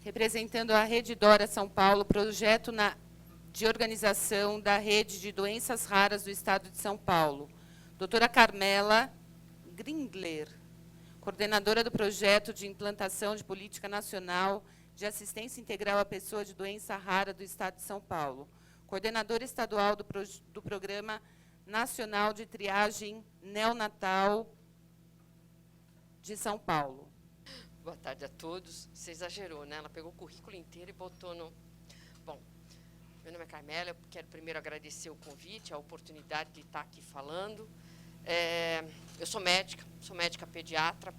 representando a Rede Dora São Paulo, projeto de organização da Rede de Doenças Raras do Estado de São Paulo. Doutora Carmela Grindler, coordenadora do projeto de implantação de política nacional de assistência integral à pessoa de doença rara do Estado de São Paulo. Coordenadora estadual do Programa Nacional de Triagem Neonatal de São Paulo. Boa tarde a todos. Você exagerou, né? Ela pegou o currículo inteiro e botou no... Bom, meu nome é Carmela, eu quero primeiro agradecer o convite, a oportunidade de estar aqui falando. Eu sou médica pediatra.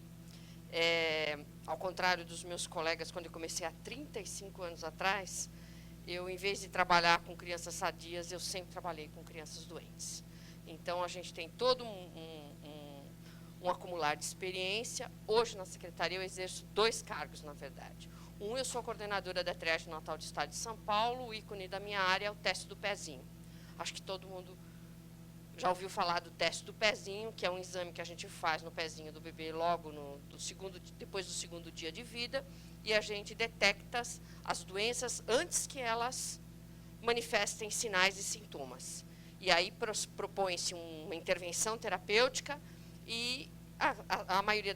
Ao contrário dos meus colegas, quando eu comecei há 35 anos atrás, eu, em vez de trabalhar com crianças sadias, eu sempre trabalhei com crianças doentes. Então, a gente tem todo um acumular de experiência. Hoje, na Secretaria, eu exerço 2 cargos, na verdade. Eu sou coordenadora da triagem natal do Estado de São Paulo. O ícone da minha área é o teste do pezinho. Acho que todo mundo já ouviu falar do teste do pezinho, que é um exame que a gente faz no pezinho do bebê logo depois do 2º dia de vida, e a gente detecta as doenças antes que elas manifestem sinais e sintomas. E aí propõe-se uma intervenção terapêutica e a maioria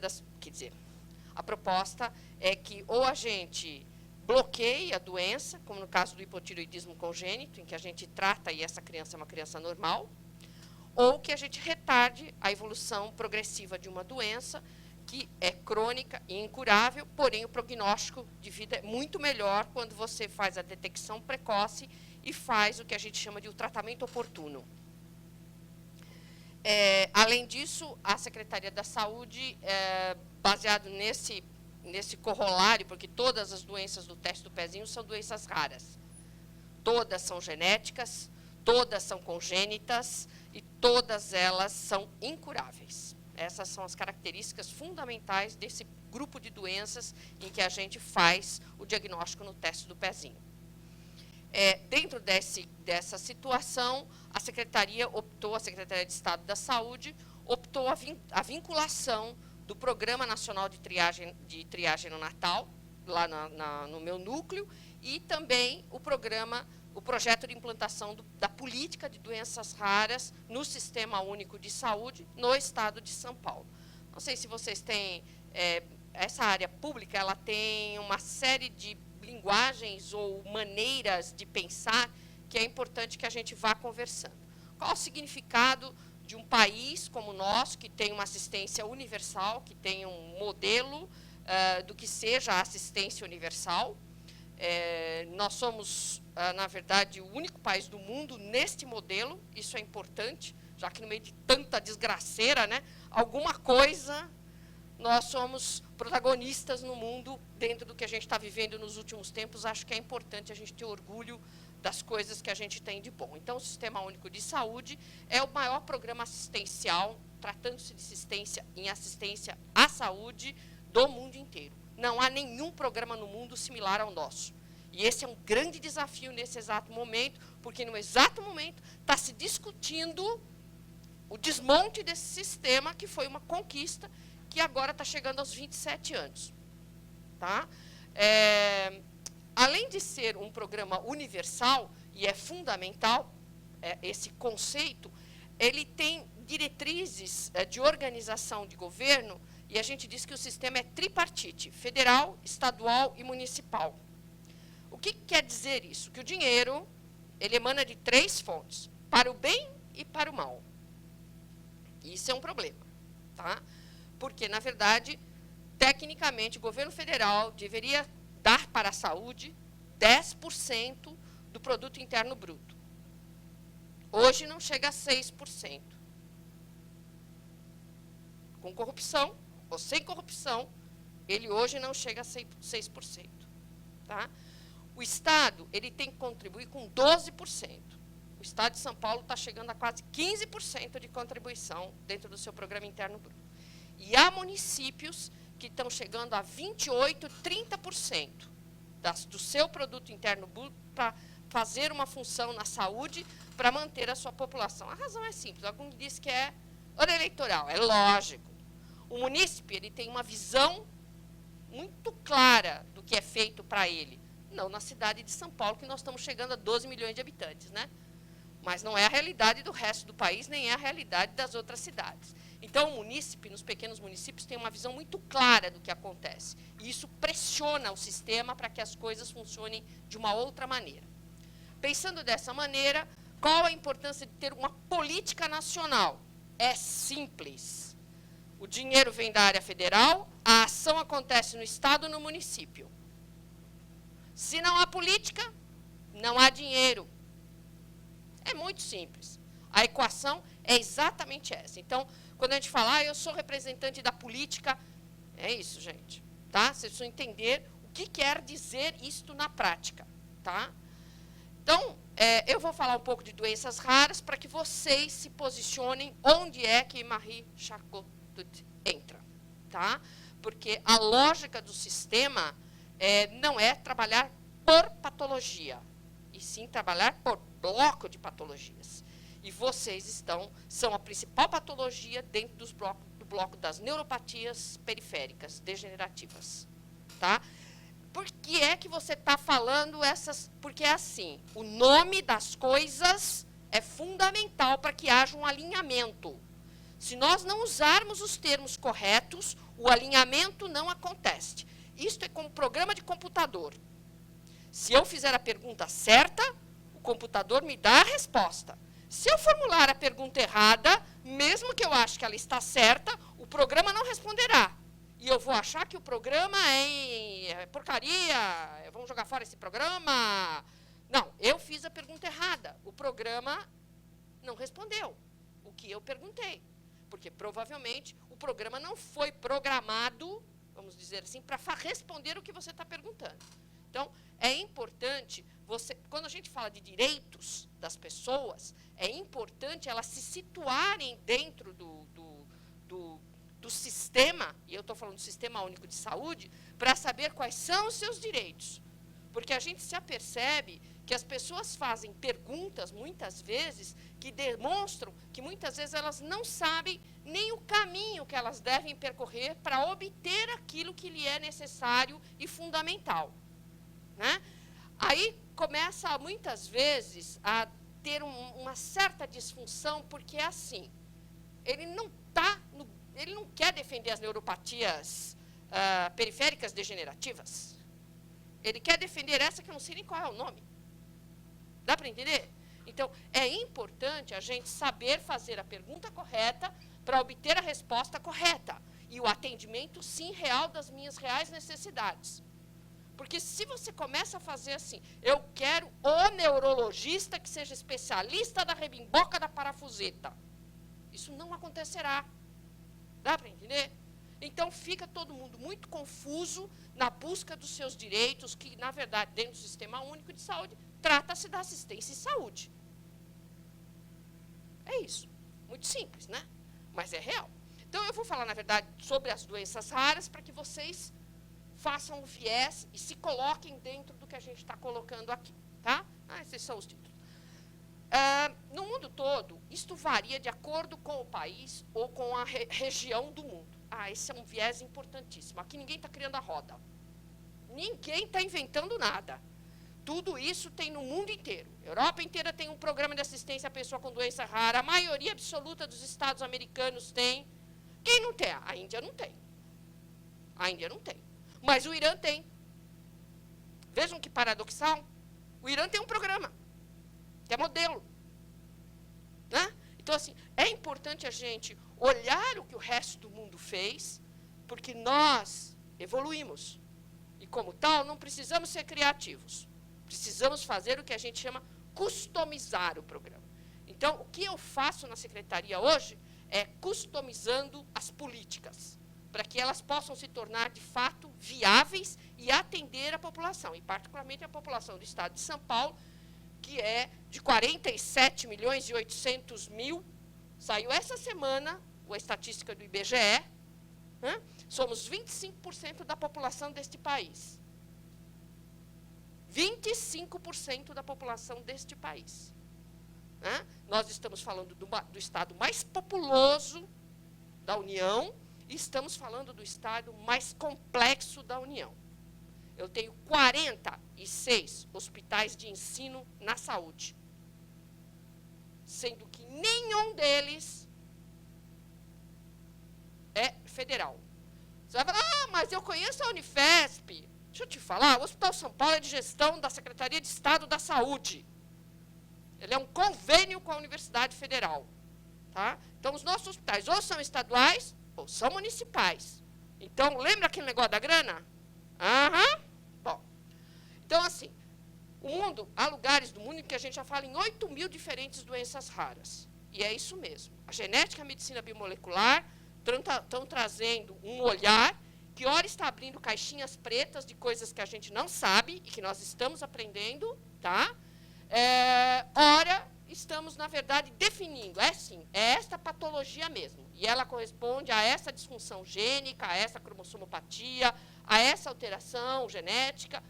a proposta é que ou a gente bloqueie a doença, como no caso do hipotireoidismo congênito, em que a gente trata e essa criança é uma criança normal, ou que a gente retarde a evolução progressiva de uma doença que é crônica e incurável, porém o prognóstico de vida é muito melhor quando você faz a detecção precoce e faz o que a gente chama de o tratamento oportuno. Além disso, a Secretaria da Saúde, baseado nesse corolário, porque todas as doenças do teste do pezinho são doenças raras. Todas são genéticas, todas são congênitas e todas elas são incuráveis. Essas são as características fundamentais desse grupo de doenças em que a gente faz o diagnóstico no teste do pezinho. Dentro dessa situação, a Secretaria de Estado da Saúde optou a vinculação do Programa Nacional de Triagem Neonatal, lá no meu núcleo, e também o projeto de implantação da política de doenças raras no Sistema Único de Saúde no Estado de São Paulo. Não sei se vocês têm... essa área pública ela tem uma série de linguagens ou maneiras de pensar que é importante que a gente vá conversando. Qual o significado de um país como o nosso, que tem uma assistência universal, que tem um modelo do que seja a assistência universal? Nós somos, na verdade, o único país do mundo neste modelo. Isso é importante, já que no meio de tanta desgraceira, né, alguma coisa... Nós somos protagonistas no mundo, dentro do que a gente está vivendo nos últimos tempos. Acho que é importante a gente ter orgulho das coisas que a gente tem de bom. Então, o Sistema Único de Saúde é o maior programa assistencial, tratando-se de assistência à saúde do mundo inteiro. Não há nenhum programa no mundo similar ao nosso. E esse é um grande desafio nesse exato momento, porque no exato momento está se discutindo o desmonte desse sistema, que foi uma conquista, que agora está chegando aos 27 anos. Tá? Além de ser um programa universal, e é fundamental esse conceito, ele tem diretrizes de organização de governo, e a gente diz que o sistema é tripartite, federal, estadual e municipal. O que quer dizer isso? Que o dinheiro ele emana de 3 fontes, para o bem e para o mal. Isso é um problema. Tá? Porque, na verdade, tecnicamente, o governo federal deveria dar para a saúde 10% do produto interno bruto. Hoje não chega a 6%. Com corrupção ou sem corrupção, ele hoje não chega a 6%. Tá? O Estado ele tem que contribuir com 12%. O Estado de São Paulo está chegando a quase 15% de contribuição dentro do seu programa interno bruto. E há municípios que estão chegando a 28%, 30% do seu produto interno bruto para fazer uma função na saúde para manter a sua população. A razão é simples. Alguns dizem que é hora eleitoral. É lógico. O munícipe ele tem uma visão muito clara do que é feito para ele. Não na cidade de São Paulo, que nós estamos chegando a 12 milhões de habitantes, né? Mas não é a realidade do resto do país, nem é a realidade das outras cidades. Então, o munícipe, nos pequenos municípios, tem uma visão muito clara do que acontece. E isso pressiona o sistema para que as coisas funcionem de uma outra maneira. Pensando dessa maneira, qual a importância de ter uma política nacional? É simples. O dinheiro vem da área federal, a ação acontece no estado ou no município. Se não há política, não há dinheiro. É muito simples. A equação é exatamente essa. Então, quando a gente fala, eu sou representante da política, é isso, gente. Tá? Vocês precisam entender o que quer dizer isto na prática. Tá? Então, eu vou falar um pouco de doenças raras para que vocês se posicionem onde é que Marie Charcot entra. Tá? Porque a lógica do sistema não é trabalhar por patologia, e sim trabalhar por bloco de patologias. E vocês são a principal patologia dentro do bloco das neuropatias periféricas degenerativas. Tá? Por que é que você está falando essas... Porque é assim, o nome das coisas é fundamental para que haja um alinhamento. Se nós não usarmos os termos corretos, o alinhamento não acontece. Isto é como programa de computador. Se eu fizer a pergunta certa, o computador me dá a resposta. Se eu formular a pergunta errada, mesmo que eu ache que ela está certa, o programa não responderá. E eu vou achar que o programa é porcaria, vamos jogar fora esse programa. Não, eu fiz a pergunta errada. O programa não respondeu o que eu perguntei. Porque, provavelmente, o programa não foi programado, vamos dizer assim, para responder o que você está perguntando. Então, é importante, quando a gente fala de direitos das pessoas, é importante elas se situarem dentro do sistema, e eu estou falando do Sistema Único de Saúde, para saber quais são os seus direitos. Porque a gente se apercebe que as pessoas fazem perguntas, muitas vezes, que demonstram que, muitas vezes, elas não sabem nem o caminho que elas devem percorrer para obter aquilo que lhe é necessário e fundamental. Né? Aí começa, muitas vezes, a ter uma certa disfunção, porque é assim, ele não quer defender as neuropatias periféricas degenerativas. Ele quer defender essa que eu não sei nem qual é o nome. Dá para entender? Então, é importante a gente saber fazer a pergunta correta para obter a resposta correta. E o atendimento, sim, real das minhas reais necessidades. Porque se você começa a fazer assim, eu quero o neurologista que seja especialista da rebimboca da parafuseta. Isso não acontecerá. Dá para entender? Então, fica todo mundo muito confuso na busca dos seus direitos, que, na verdade, dentro do Sistema Único de Saúde, trata-se da assistência em saúde. É isso. Muito simples, né? Mas é real. Então, eu vou falar, na verdade, sobre as doenças raras, para que vocês façam o viés e se coloquem dentro do que a gente está colocando aqui. Tá? Esses são os títulos. No mundo todo, isto varia de acordo com o país ou com a região do mundo. Esse é um viés importantíssimo. Aqui ninguém está criando a roda. Ninguém está inventando nada. Tudo isso tem no mundo inteiro. A Europa inteira tem um programa de assistência à pessoa com doença rara. A maioria absoluta dos estados americanos tem. Quem não tem? A Índia não tem. A Índia não tem. Mas o Irã tem. Vejam que paradoxal. O Irã tem um programa, que é modelo. Né? Então, assim, é importante a gente olhar o que o resto do mundo fez, porque nós evoluímos. E, como tal, não precisamos ser criativos. Precisamos fazer o que a gente chama customizar o programa. Então, o que eu faço na secretaria hoje é customizando as políticas, para que elas possam se tornar, de fato, viáveis e atender a população, e particularmente a população do estado de São Paulo, que é de 47 milhões e 800 mil. Saiu essa semana a estatística do IBGE. Né? Somos 25% da população deste país. 25% da população deste país. Né? Nós estamos falando do estado mais populoso da União, e estamos falando do estado mais complexo da União. eu tenho 46 hospitais de ensino na saúde, sendo que nenhum deles é federal. Você vai falar, mas eu conheço a Unifesp. Deixa eu te falar, o Hospital São Paulo é de gestão da Secretaria de Estado da Saúde. Ele é um convênio com a Universidade Federal. Tá? Então, os nossos hospitais ou são estaduais ou são municipais. Então, lembra aquele negócio da grana? Aham. Bom, então, assim, o mundo, há lugares do mundo em que a gente já fala em 8.000 diferentes doenças raras. E é isso mesmo. A genética e a medicina biomolecular estão trazendo um olhar que, ora, está abrindo caixinhas pretas de coisas que a gente não sabe e que nós estamos aprendendo, tá? Ora, estamos, na verdade, definindo, sim, é esta patologia mesmo. E ela corresponde a essa disfunção gênica, a essa cromossomopatia, a essa alteração genética.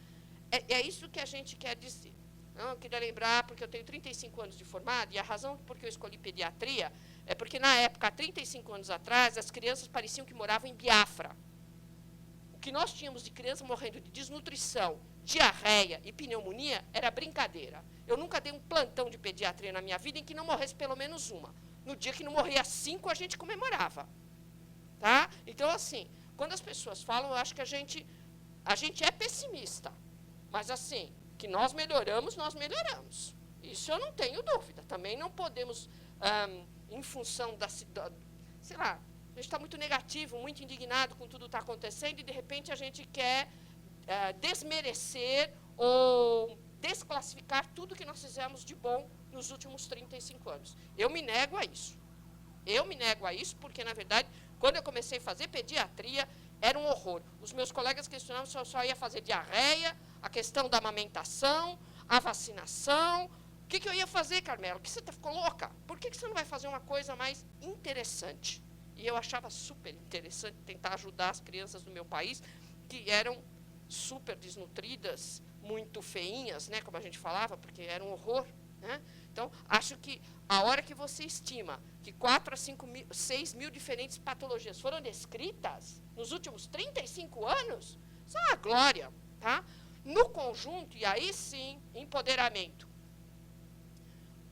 É isso que a gente quer dizer. Não, eu queria lembrar, porque eu tenho 35 anos de formado, e a razão por que eu escolhi pediatria é porque, na época, há 35 anos atrás, as crianças pareciam que moravam em Biafra. O que nós tínhamos de criança morrendo de desnutrição, diarreia e pneumonia era brincadeira. Eu nunca dei um plantão de pediatria na minha vida em que não morresse pelo menos uma. No dia que não morria 5, a gente comemorava. Tá? Então, assim, quando as pessoas falam, eu acho que a gente é pessimista. Mas, assim, que nós melhoramos, nós melhoramos. Isso eu não tenho dúvida. Também não podemos, em função sei lá, a gente está muito negativo, muito indignado com tudo que está acontecendo e, de repente, a gente quer desmerecer ou desclassificar tudo que nós fizemos de bom nos últimos 35 anos. Eu me nego a isso. Eu me nego a isso porque, na verdade, quando eu comecei a fazer pediatria, era um horror. Os meus colegas questionavam se eu só ia fazer diarreia, a questão da amamentação, a vacinação. O que eu ia fazer, Carmela? Por que você ficou louca? Por que você não vai fazer uma coisa mais interessante? E eu achava super interessante tentar ajudar as crianças do meu país, que eram super desnutridas, muito feinhas, né, como a gente falava, porque era um horror. Né? Então, acho que a hora que você estima que 4 a 6 mil diferentes patologias foram descritas nos últimos 35 anos, isso é uma glória. Tá? No conjunto, e aí sim, empoderamento.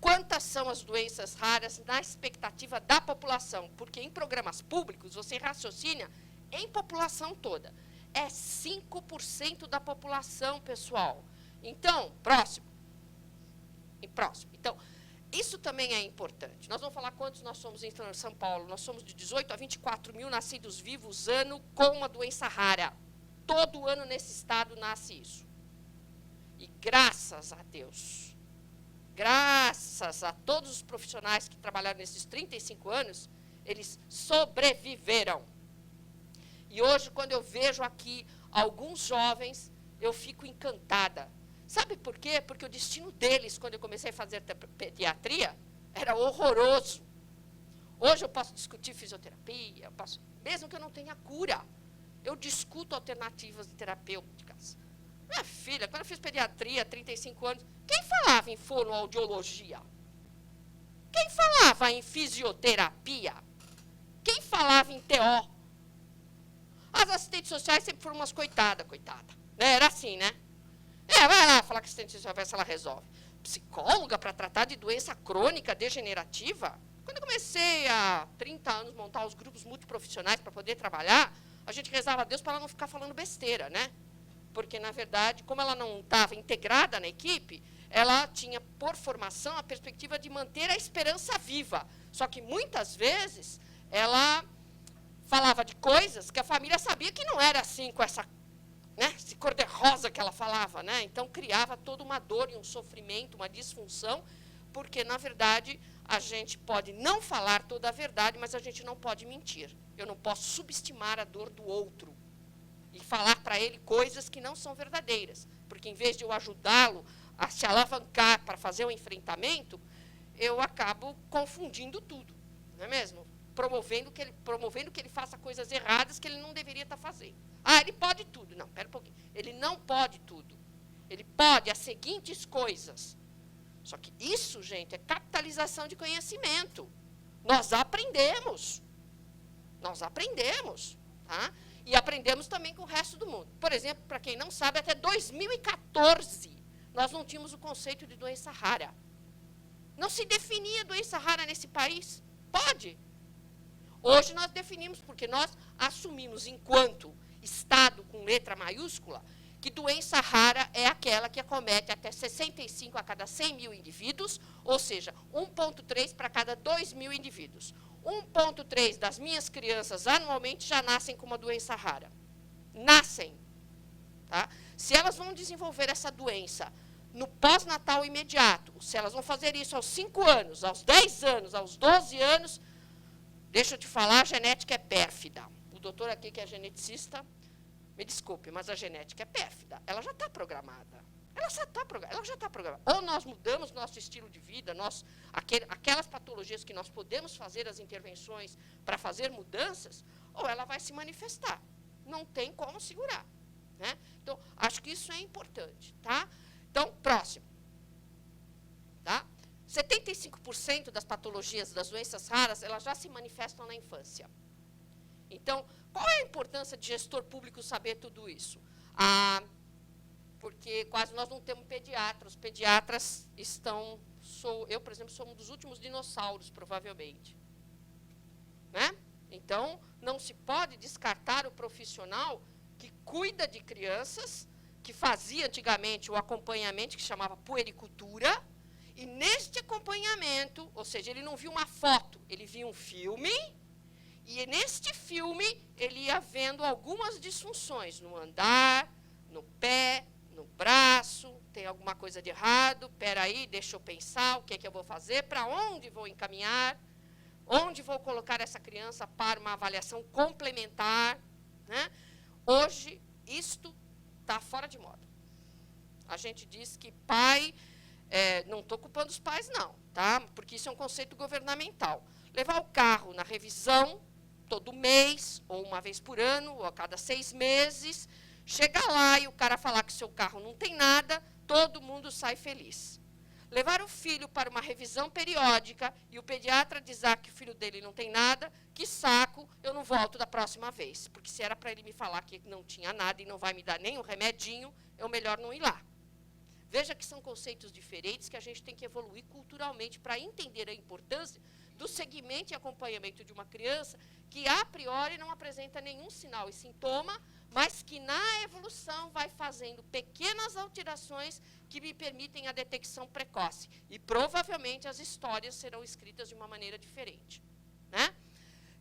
Quantas são as doenças raras na expectativa da população? Porque em programas públicos, você raciocina em população toda. É 5% da população, pessoal. Então, próximo. Então, isso também é importante. Nós vamos falar quantos nós somos em São Paulo. Nós somos de 18 a 24 mil nascidos vivos ano com uma doença rara. Todo ano nesse estado nasce isso. E graças a Deus, graças a todos os profissionais que trabalharam nesses 35 anos, eles sobreviveram. E hoje, quando eu vejo aqui alguns jovens, eu fico encantada. Sabe por quê? Porque o destino deles, quando eu comecei a fazer pediatria, era horroroso. Hoje eu posso discutir fisioterapia, mesmo que eu não tenha cura, eu discuto alternativas terapêuticas. Minha filha, quando eu fiz pediatria, 35 anos, quem falava em fonoaudiologia? Quem falava em fisioterapia? Quem falava em TO? As assistentes sociais sempre foram umas coitada. Era assim, né? Vai lá falar que assistente social vai ver se ela resolve. Psicóloga para tratar de doença crônica degenerativa? Quando eu comecei há 30 anos montar os grupos multiprofissionais para poder trabalhar, a gente rezava a Deus para ela não ficar falando besteira, né? Porque, na verdade, como ela não estava integrada na equipe, ela tinha, por formação, a perspectiva de manter a esperança viva. Só que, muitas vezes, ela falava de coisas que a família sabia que não era assim, com essa, né, esse cor-de-rosa que ela falava. Né? Então, criava toda uma dor e um sofrimento, uma disfunção, porque, na verdade, a gente pode não falar toda a verdade, mas a gente não pode mentir. Eu não posso subestimar a dor do outro e falar para ele coisas que não são verdadeiras. Porque, em vez de eu ajudá-lo a se alavancar para fazer o enfrentamento, eu acabo confundindo tudo, não é mesmo? Promovendo que ele faça coisas erradas que ele não deveria estar fazendo. Ele pode tudo. Não, espera um pouquinho. Ele não pode tudo. Ele pode as seguintes coisas. Só que isso, gente, é capitalização de conhecimento. Nós aprendemos. Tá? E aprendemos também com o resto do mundo. Por exemplo, para quem não sabe, até 2014, nós não tínhamos o conceito de doença rara. Não se definia doença rara nesse país. Pode. Hoje nós definimos, porque nós assumimos, enquanto Estado com letra maiúscula, que doença rara é aquela que acomete até 65 a cada 100 mil indivíduos, ou seja, 1,3 para cada 2 mil indivíduos. 1,3 das minhas crianças anualmente já nascem com uma doença rara. Nascem. Tá? Se elas vão desenvolver essa doença no pós-natal imediato, se elas vão fazer isso aos 5 anos, aos 10 anos, aos 12 anos, deixa eu te falar, a genética é pérfida. O doutor aqui, que é geneticista, me desculpe, mas a genética é pérfida. Ela já está programada. Ela já está programada. Ou nós mudamos nosso estilo de vida, aquelas patologias que nós podemos fazer as intervenções para fazer mudanças, ou ela vai se manifestar. Não tem como segurar. Né? Então, acho que isso é importante. Tá? Então, próximo. Tá? 75% das patologias, das doenças raras, elas já se manifestam na infância. Então, qual é a importância de gestor público saber tudo isso? Porque quase nós não temos pediatras. Os pediatras estão... eu, por exemplo, sou um dos últimos dinossauros, provavelmente. Né? Então, não se pode descartar o profissional que cuida de crianças, que fazia antigamente o acompanhamento, que chamava puericultura, e neste acompanhamento, ou seja, ele não viu uma foto, ele viu um filme, e neste filme ele ia vendo algumas disfunções no andar, no pé, no braço, tem alguma coisa de errado, espera aí, deixa eu pensar, o que é que eu vou fazer, para onde vou encaminhar, onde vou colocar essa criança para uma avaliação complementar. Né? Hoje, isto está fora de moda. A gente diz que pai... não estou culpando os pais, não, tá? Porque isso é um conceito governamental. Levar o carro na revisão, todo mês, ou uma vez por ano, ou a cada 6 meses, chegar lá e o cara falar que seu carro não tem nada, todo mundo sai feliz. Levar o filho para uma revisão periódica e o pediatra dizer que o filho dele não tem nada, que saco, eu não volto da próxima vez. Porque se era para ele me falar que não tinha nada e não vai me dar nem um remedinho, é melhor não ir lá. Veja que são conceitos diferentes que a gente tem que evoluir culturalmente para entender a importância do segmento e acompanhamento de uma criança que, a priori, não apresenta nenhum sinal e sintoma, mas que, na evolução, vai fazendo pequenas alterações que me permitem a detecção precoce. E, provavelmente, as histórias serão escritas de uma maneira diferente. Né?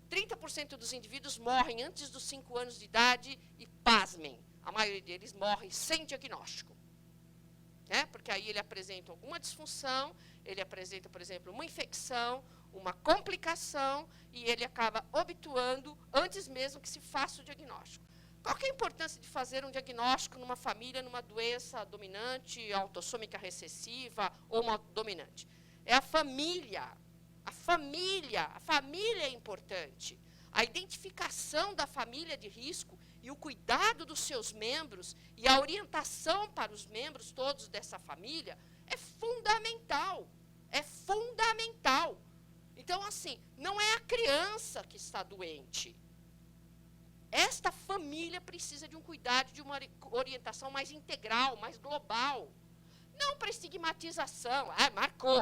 30% dos indivíduos morrem antes dos 5 anos de idade e, pasmem, a maioria deles morre sem diagnóstico. Porque aí ele apresenta alguma disfunção, ele apresenta, por exemplo, uma infecção, uma complicação, e ele acaba obtuando antes mesmo que se faça o diagnóstico. Qual que é a importância de fazer um diagnóstico numa família, numa doença dominante, autossômica recessiva ou uma dominante? É a família. A família é importante. A identificação da família de risco e o cuidado dos seus membros e a orientação para os membros todos dessa família é fundamental. É fundamental. Então, assim, não é a criança que está doente. Esta família precisa de um cuidado, de uma orientação mais integral, mais global. Não para estigmatização. Marcou.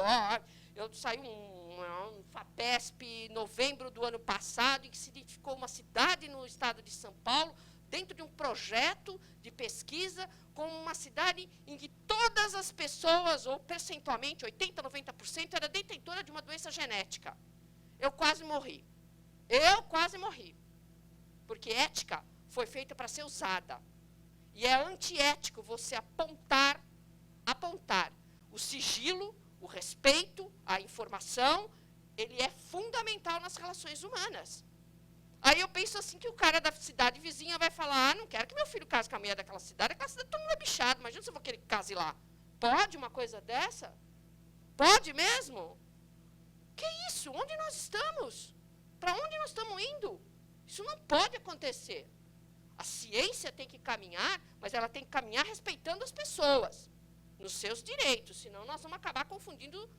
Eu saí um FAPESP em novembro do ano passado, em que se identificou uma cidade no estado de São Paulo, dentro de um projeto de pesquisa, como uma cidade em que todas as pessoas, ou percentualmente, 80%, 90%, era detentora de uma doença genética. Eu quase morri. Porque ética foi feita para ser usada. E é antiético você apontar o sigilo, o respeito, a informação, ele é fundamental nas relações humanas. Aí eu penso assim que o cara da cidade vizinha vai falar, não quero que meu filho case com a mulher daquela cidade todo mundo é bichado, imagina se eu vou querer que case lá. Pode uma coisa dessa? Pode mesmo? Que isso? Onde nós estamos? Para onde nós estamos indo? Isso não pode acontecer. A ciência tem que caminhar, mas ela tem que caminhar respeitando as pessoas, nos seus direitos, senão nós vamos acabar confundindo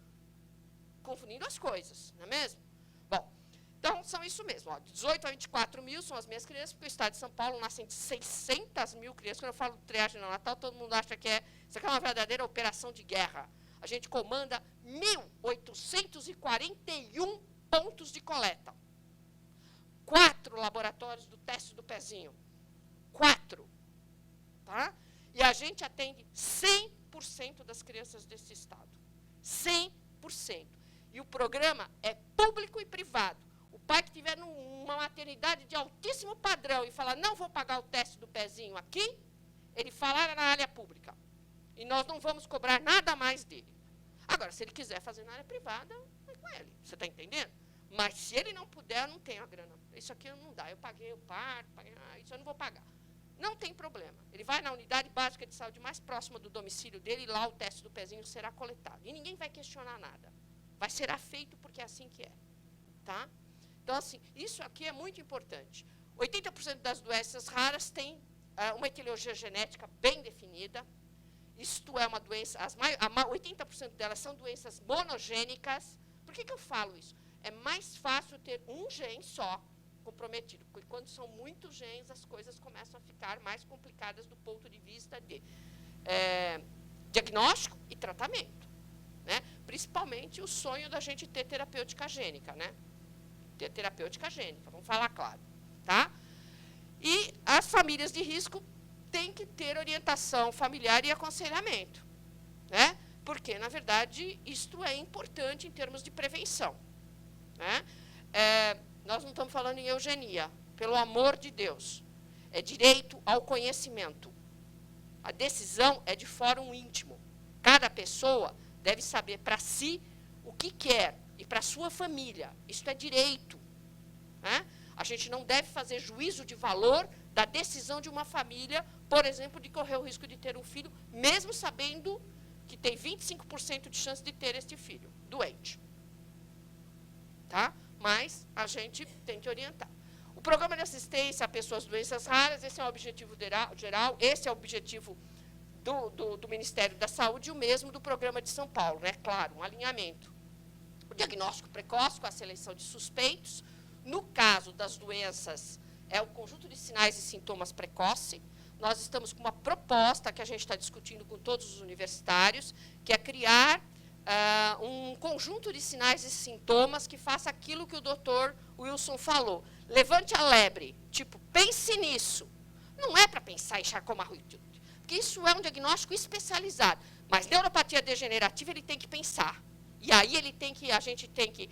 as coisas, não é mesmo? Bom, Então, são isso mesmo. Ó, 18 a 24 mil são as minhas crianças, porque o estado de São Paulo nascem 600 mil crianças. Quando eu falo triagem no Natal, todo mundo acha que isso aqui é uma verdadeira operação de guerra. A gente comanda 1.841 pontos de coleta. 4 laboratórios do teste do pezinho. 4. Tá? E a gente atende 100% das crianças desse estado. 100%. E o programa é público e privado. O pai que tiver numa maternidade de altíssimo padrão e falar, não vou pagar o teste do pezinho aqui, ele falar na área pública. E nós não vamos cobrar nada mais dele. Agora, se ele quiser fazer na área privada, é com ele. Você está entendendo? Mas se ele não puder, eu não tenho a grana. Isso aqui não dá. Eu paguei o parto, isso eu não vou pagar. Não tem problema. Ele vai na unidade básica de saúde mais próxima do domicílio dele e lá o teste do pezinho será coletado. E ninguém vai questionar nada. Vai ser feito porque é assim que é. Tá? Então, assim, isso aqui é muito importante. 80% das doenças raras têm uma etiologia genética bem definida. Isto é uma doença, 80% delas são doenças monogênicas. Por que eu falo isso? É mais fácil ter um gene só comprometido, porque quando são muitos genes, as coisas começam a ficar mais complicadas do ponto de vista de diagnóstico e tratamento. Né? Principalmente o sonho da gente ter terapêutica gênica, né? Ter terapêutica gênica, vamos falar claro. Tá? E as famílias de risco têm que ter orientação familiar e aconselhamento. Né? Porque, na verdade, isto é importante em termos de prevenção. Né? Nós não estamos falando em eugenia, pelo amor de Deus. É direito ao conhecimento. A decisão é de fórum íntimo. Cada pessoa deve saber para si o que quer e para a sua família. Isso é direito. Né? A gente não deve fazer juízo de valor da decisão de uma família, por exemplo, de correr o risco de ter um filho, mesmo sabendo que tem 25% de chance de ter este filho doente. Tá? Mas a gente tem que orientar. O programa de assistência a pessoas com doenças raras, esse é o objetivo geral, esse é o objetivo do Ministério da Saúde e o mesmo do programa de São Paulo, né? Claro, um alinhamento. O diagnóstico precoce com a seleção de suspeitos. No caso das doenças, é o conjunto de sinais e sintomas precoce. Nós estamos com uma proposta que a gente está discutindo com todos os universitários, que é criar um conjunto de sinais e sintomas que faça aquilo que o doutor Wilson falou. Levante a lebre, tipo, pense nisso. Não é para pensar em Charcot-Marie-Tooth, porque isso é um diagnóstico especializado. Mas neuropatia degenerativa ele tem que pensar. E aí a gente tem que,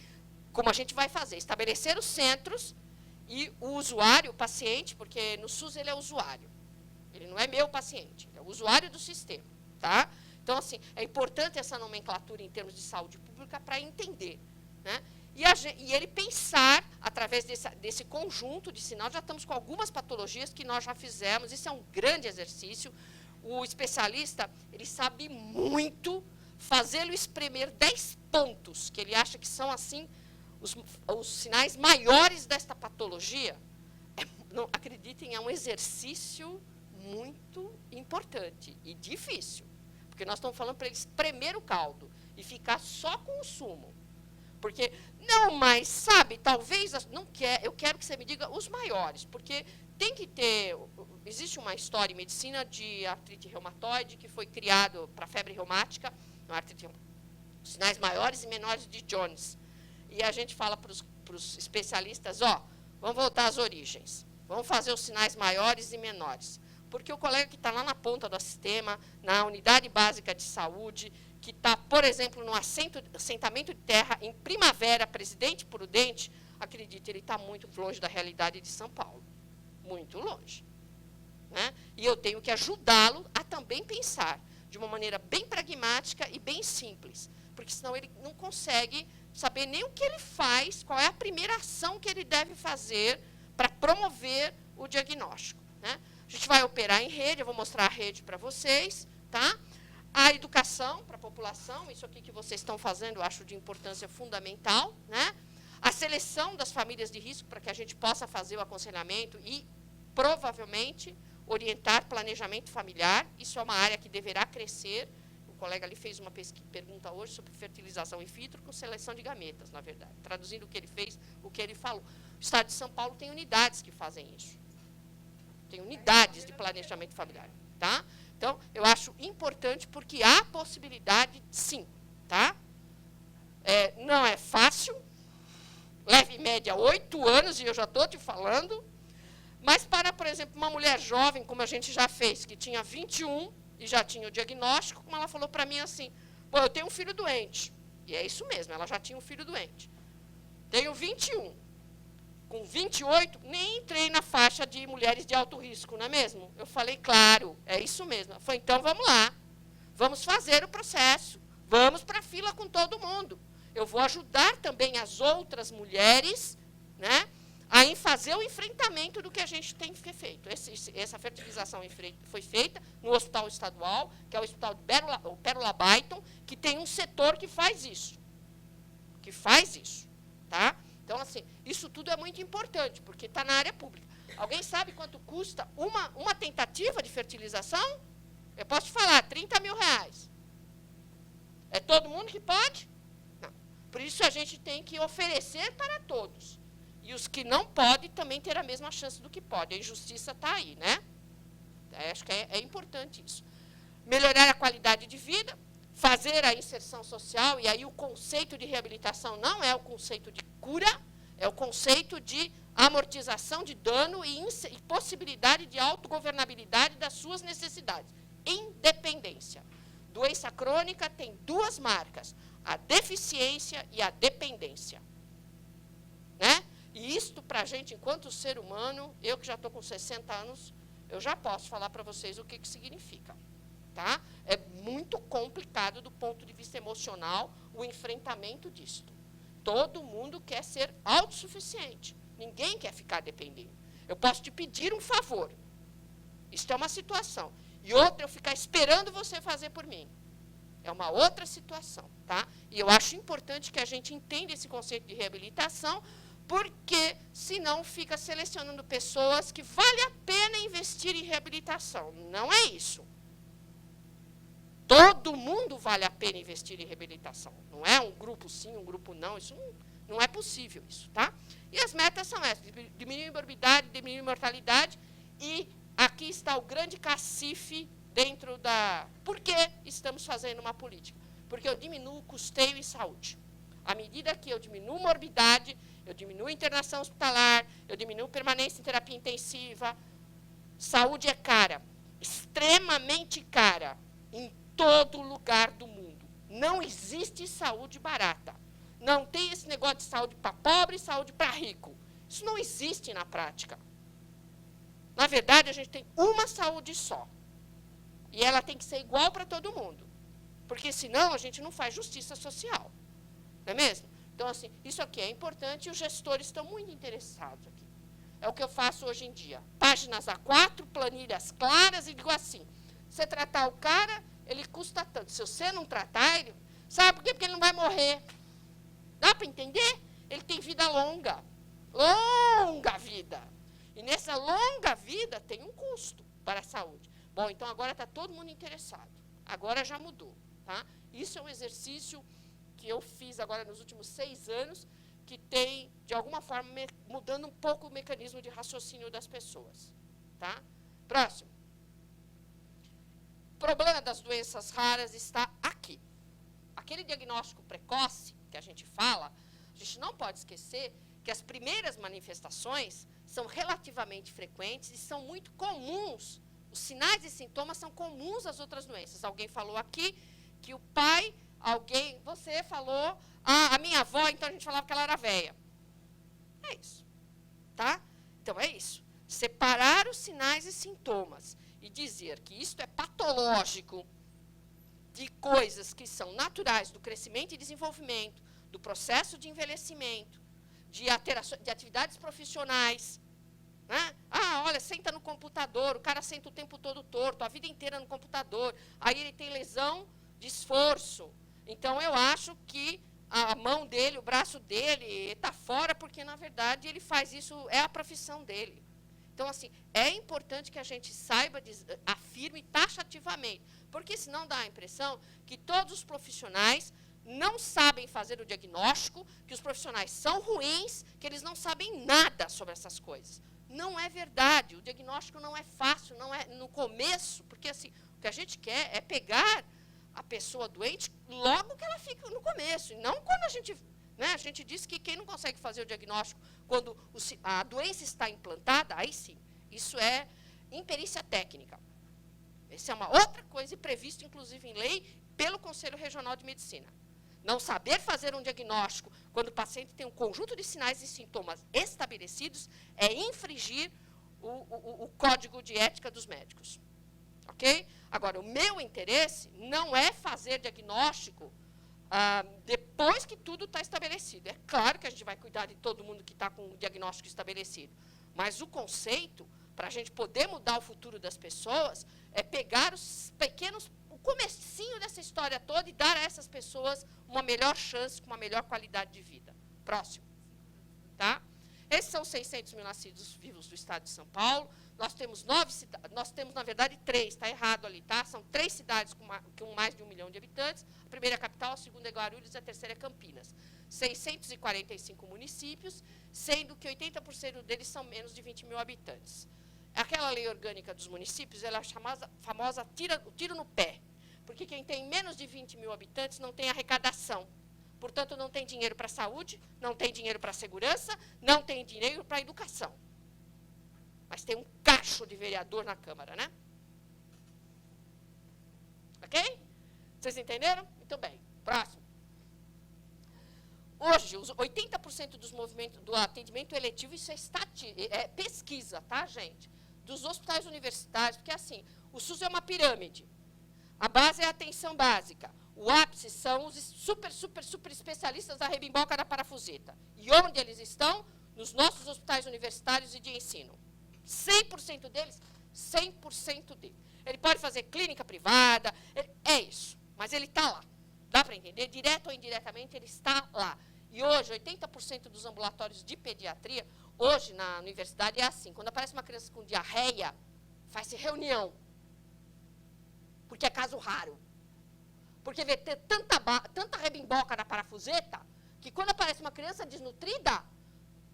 como a gente vai fazer, estabelecer os centros e o usuário, o paciente, porque no SUS ele é usuário. Ele não é meu paciente, ele é o usuário do sistema. Tá? Então, assim, é importante essa nomenclatura em termos de saúde pública para entender. Né? E ele pensar, através desse conjunto de sinais, já estamos com algumas patologias que nós já fizemos, isso é um grande exercício. O especialista, ele sabe muito fazê-lo espremer 10 pontos, que ele acha que são, assim, os sinais maiores desta patologia. Não, acreditem, é um exercício muito importante e difícil. Porque nós estamos falando para ele espremer o caldo e ficar só com o sumo. Porque, não, mas, sabe, talvez, eu quero que você me diga os maiores, porque tem que ter, existe uma história em medicina de artrite reumatoide que foi criado para febre reumática, sinais maiores e menores de Jones. E a gente fala para os especialistas, vamos voltar às origens, vamos fazer os sinais maiores e menores. Porque o colega que está lá na ponta do sistema, na unidade básica de saúde, que está, por exemplo, no assentamento de terra, em Primavera, Presidente Prudente, acredite, ele está muito longe da realidade de São Paulo. Muito longe. Né? E eu tenho que ajudá-lo a também pensar de uma maneira bem pragmática e bem simples. Porque senão ele não consegue saber nem o que ele faz, qual é a primeira ação que ele deve fazer para promover o diagnóstico. Né? A gente vai operar em rede, eu vou mostrar a rede para vocês. Tá? A educação para a população, isso aqui que vocês estão fazendo, eu acho de importância fundamental. Né? A seleção das famílias de risco para que a gente possa fazer o aconselhamento e, provavelmente, orientar planejamento familiar. Isso é uma área que deverá crescer. colega ali fez uma pergunta hoje sobre fertilização in vitro com seleção de gametas, na verdade. Traduzindo o que ele fez, o que ele falou. O Estado de São Paulo tem unidades que fazem isso. Tem unidades de planejamento familiar. Tá? Então, eu acho importante porque há possibilidade, sim. Tá? Não é fácil, leva em média 8 anos, e eu já estou te falando, mas para, por exemplo, uma mulher jovem, como a gente já fez, que tinha 21 e já tinha o diagnóstico, como ela falou para mim assim, pô, eu tenho um filho doente. E é isso mesmo, ela já tinha um filho doente. Tenho 21. Com 28, nem entrei na faixa de mulheres de alto risco, não é mesmo? Eu falei, claro, é isso mesmo. Ela falou, então vamos lá, vamos fazer o processo, vamos para a fila com todo mundo. Eu vou ajudar também as outras mulheres, né, a fazer o enfrentamento do que a gente tem feito. Essa fertilização foi feita no hospital estadual, que é o hospital de Pérola Byton, que tem um setor que faz isso. Tá? Então, assim, isso tudo é muito importante, porque está na área pública. Alguém sabe quanto custa uma tentativa de fertilização? Eu posso te falar, 30 mil reais. É todo mundo que pode? Não. Por isso, a gente tem que oferecer para todos. E os que não podem também ter a mesma chance do que podem. A injustiça está aí, né? Acho que é importante isso. Melhorar a qualidade de vida, fazer a inserção social, e aí o conceito de reabilitação não é o conceito de cura, é o conceito de amortização de dano e possibilidade de autogovernabilidade das suas necessidades. Independência. Doença crônica tem 2 marcas, a deficiência e a dependência. Né? E isto, para a gente, enquanto ser humano, eu que já estou com 60 anos, eu já posso falar para vocês o que significa. Tá? É muito complicado do ponto de vista emocional o enfrentamento disto. Todo mundo quer ser autossuficiente. Ninguém quer ficar dependente. Eu posso te pedir um favor. Isto é uma situação. E outra, eu ficar esperando você fazer por mim. É uma outra situação. Tá? E eu acho importante que a gente entenda esse conceito de reabilitação, porque senão fica selecionando pessoas que vale a pena investir em reabilitação. Não é isso. Todo mundo vale a pena investir em reabilitação. Não é um grupo sim, um grupo não. Isso não é possível, isso, tá? E as metas são essas: diminuir a morbidade, diminuir a mortalidade. E aqui está o grande cacife dentro da... Por que estamos fazendo uma política? Porque eu diminuo o custeio em saúde. À medida que eu diminuo morbidade, eu diminuo internação hospitalar, eu diminuo permanência em terapia intensiva. Saúde é cara, extremamente cara, em todo lugar do mundo. Não existe saúde barata. Não tem esse negócio de saúde para pobre e saúde para rico. Isso não existe na prática. Na verdade, a gente tem uma saúde só. E ela tem que ser igual para todo mundo. Porque, senão, a gente não faz justiça social. Não é mesmo? Então, assim, isso aqui é importante e os gestores estão muito interessados aqui. É o que eu faço hoje em dia. Páginas A4, planilhas claras, e digo assim, você tratar o cara, ele custa tanto. Se você não tratar ele, sabe por quê? Porque ele não vai morrer. Dá para entender? Ele tem vida longa. Longa vida. E nessa longa vida tem um custo para a saúde. Bom, então agora está todo mundo interessado. Agora já mudou. Tá? Isso é um exercício que eu fiz agora nos últimos 6 anos, que tem, de alguma forma, mudando um pouco o mecanismo de raciocínio das pessoas. Tá? Próximo. O problema das doenças raras está aqui. Aquele diagnóstico precoce que a gente fala, a gente não pode esquecer que as primeiras manifestações são relativamente frequentes e são muito comuns. Os sinais e sintomas são comuns às outras doenças. Alguém falou aqui que o pai, você falou, a minha avó, então a gente falava que ela era velha. É isso. Tá? Então é isso. Separar os sinais e sintomas e dizer que isto é patológico de coisas que são naturais do crescimento e desenvolvimento, do processo de envelhecimento, de atividades profissionais. Né? Olha, senta no computador, o cara senta o tempo todo torto, a vida inteira no computador, aí ele tem lesão de esforço. Então, eu acho que a mão dele, o braço dele está fora, porque, na verdade, ele faz isso, é a profissão dele. Então, assim, é importante que a gente saiba, afirme taxativamente, porque senão dá a impressão que todos os profissionais não sabem fazer o diagnóstico, que os profissionais são ruins, que eles não sabem nada sobre essas coisas. Não é verdade, o diagnóstico não é fácil, não é no começo, porque assim, o que a gente quer é pegar a pessoa doente logo que ela fica no começo, e não quando a gente... Né, a gente diz que quem não consegue fazer o diagnóstico quando a doença está implantada, aí sim, isso é imperícia técnica. Essa é uma outra coisa prevista, inclusive, em lei, pelo Conselho Regional de Medicina. Não saber fazer um diagnóstico quando o paciente tem um conjunto de sinais e sintomas estabelecidos é infringir o Código de Ética dos Médicos. Ok? Agora, o meu interesse não é fazer diagnóstico depois que tudo está estabelecido. É claro que a gente vai cuidar de todo mundo que está com o diagnóstico estabelecido, mas o conceito, para a gente poder mudar o futuro das pessoas, é pegar o comecinho dessa história toda e dar a essas pessoas uma melhor chance, com uma melhor qualidade de vida. Próximo. Tá? Esses são 600 mil nascidos vivos do estado de São Paulo. Nós temos 9 cidades, nós temos, na verdade, 3, está errado ali, tá? São 3 cidades com mais de 1 milhão de habitantes. A primeira é a capital, a segunda é Guarulhos e a terceira é Campinas. 645 municípios, sendo que 80% deles são menos de 20 mil habitantes. Aquela lei orgânica dos municípios, ela é a famosa o tiro no pé, porque quem tem menos de 20 mil habitantes não tem arrecadação. Portanto, não tem dinheiro para a saúde, não tem dinheiro para a segurança, não tem dinheiro para a educação. Mas tem um cacho de vereador na Câmara, né? Ok? Vocês entenderam? Muito bem. Próximo. Hoje, os 80% dos movimentos do atendimento eletivo, isso é pesquisa, tá, gente? Dos hospitais universitários, porque assim, o SUS é uma pirâmide. A base é a atenção básica. O ápice são os super especialistas da rebimboca da parafuseta. E onde eles estão? Nos nossos hospitais universitários e de ensino. 100% deles, 100% dele. Ele pode fazer clínica privada, é isso, mas ele está lá. Dá para entender? Direto ou indiretamente, ele está lá. E hoje, 80% dos ambulatórios de pediatria, hoje na universidade é assim. Quando aparece uma criança com diarreia, faz-se reunião. Porque é caso raro. Porque vê ter tanta rebimboca na parafuseta, que quando aparece uma criança desnutrida,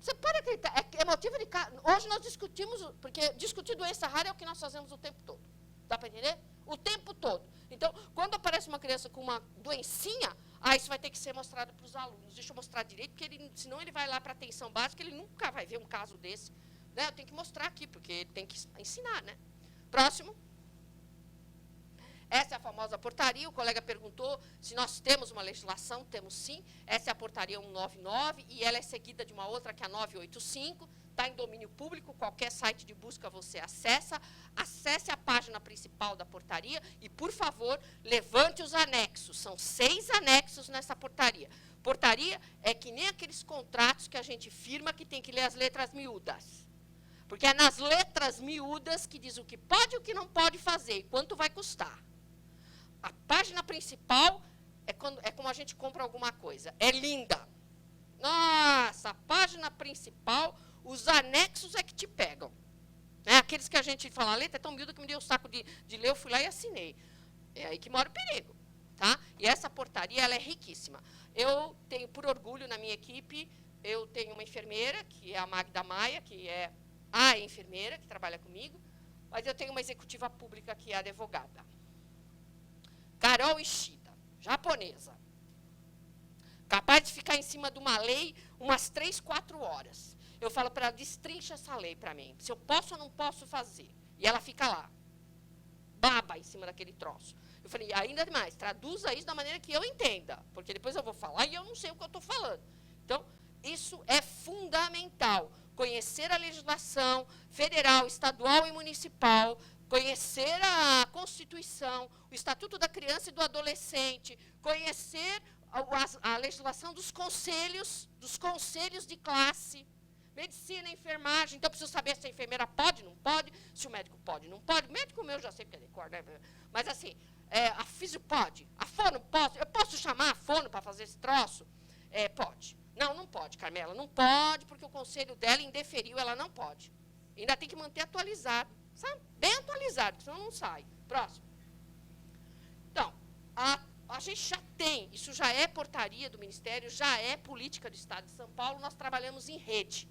você pode acreditar, é motivo de... Hoje nós discutimos, porque discutir doença rara é o que nós fazemos o tempo todo. Dá para entender? O tempo todo. Então, quando aparece uma criança com uma doencinha, isso vai ter que ser mostrado para os alunos. Deixa eu mostrar direito, porque senão ele vai lá para a atenção básica, ele nunca vai ver um caso desse. Né? Eu tenho que mostrar aqui, porque ele tem que ensinar. Né? Próximo. Essa é a famosa portaria. O colega perguntou se nós temos uma legislação. Temos sim. Essa é a portaria 199 e ela é seguida de uma outra que é a 985. Está em domínio público, qualquer site de busca você acessa. Acesse a página principal da portaria e, por favor, levante os anexos. São 6 anexos nessa portaria. Portaria é que nem aqueles contratos que a gente firma que tem que ler as letras miúdas. Porque é nas letras miúdas que diz o que pode e o que não pode fazer e quanto vai custar. A página principal é como a gente compra alguma coisa. É linda. Nossa, a página principal, os anexos é que te pegam. Né? Aqueles que a gente fala, a letra é tão miúda que me deu o saco de ler, eu fui lá e assinei. É aí que mora o perigo. Tá? E essa portaria ela é riquíssima. Eu tenho, por orgulho, na minha equipe, eu tenho uma enfermeira, que é a Magda Maia, que é a enfermeira que trabalha comigo, mas eu tenho uma executiva pública, que é a advogada. Carol Ishida, japonesa, capaz de ficar em cima de uma lei umas 3, 4 horas. Eu falo para ela, destrincha essa lei para mim, se eu posso ou não posso fazer. E ela fica lá, baba em cima daquele troço. Eu falei, ainda mais, traduza isso da maneira que eu entenda, porque depois eu vou falar e eu não sei o que eu estou falando. Então, isso é fundamental, conhecer a legislação federal, estadual e municipal, conhecer a Constituição, o Estatuto da Criança e do Adolescente, conhecer a legislação dos conselhos de classe, medicina, enfermagem. Então, eu preciso saber se a enfermeira pode, não pode, se o médico pode, não pode. O médico meu já sei porque é decor, né? Mas, assim, a físio pode, a fono posso. Eu posso chamar a fono para fazer esse troço? Pode. Não, não pode, Carmela, não pode, porque o conselho dela indeferiu, ela não pode. Ainda tem que manter atualizado, sabe? Bem atualizado, senão não sai. Próximo. Então, a gente já tem, isso já é portaria do Ministério, já é política do Estado de São Paulo, nós trabalhamos em rede.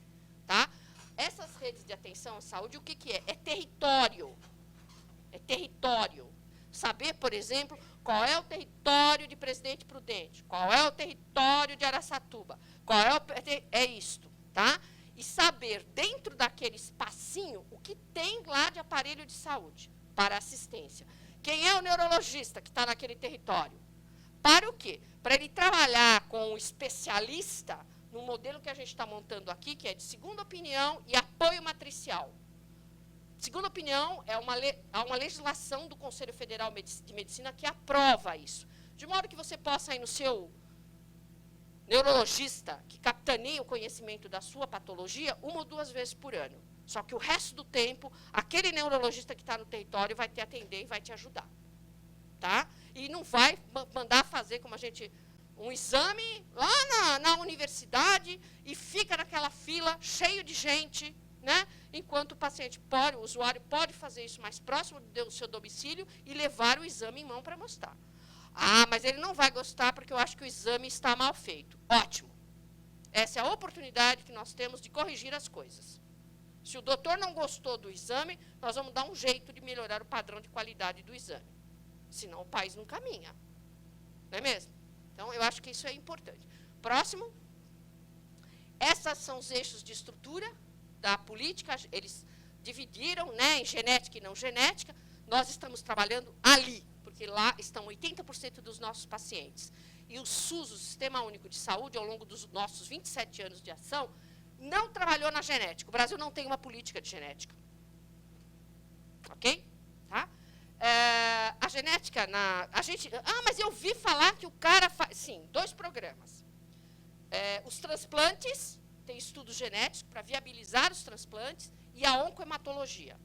Tá? Essas redes de atenção à saúde, o que, que é? É território. É território. Saber, por exemplo, qual é o território de Presidente Prudente, qual é o território de Araçatuba, qual é isto, tá? E saber, dentro daquele espacinho, o que tem lá de aparelho de saúde para assistência. Quem é o neurologista que está naquele território? Para o quê? Para ele trabalhar com o especialista no modelo que a gente está montando aqui, que é de segunda opinião e apoio matricial. Segunda opinião, é uma legislação do Conselho Federal de Medicina que aprova isso. De modo que você possa ir no seu neurologista, que capitaneia o conhecimento da sua patologia, 1 ou 2 vezes por ano. Só que o resto do tempo, aquele neurologista que está no território vai te atender e vai te ajudar. Tá? E não vai mandar fazer como a gente... um exame lá na universidade e fica naquela fila cheio de gente, né? Enquanto o paciente o usuário pode fazer isso mais próximo do seu domicílio e levar o exame em mão para mostrar. Ah, mas ele não vai gostar porque eu acho que o exame está mal feito. Ótimo. Essa é a oportunidade que nós temos de corrigir as coisas. Se o doutor não gostou do exame, nós vamos dar um jeito de melhorar o padrão de qualidade do exame. Senão o país não caminha. Não é mesmo? Então, eu acho que isso é importante. Próximo. Esses são os eixos de estrutura da política. Eles dividiram, né, em genética e não genética. Nós estamos trabalhando ali, porque lá estão 80% dos nossos pacientes. E o SUS, o Sistema Único de Saúde, ao longo dos nossos 27 anos de ação, não trabalhou na genética. O Brasil não tem uma política de genética. Ok? Tá? A genética, mas eu vi falar que o cara faz... Sim, 2 programas. Os transplantes, tem estudo genético para viabilizar os transplantes, e a oncohematologia.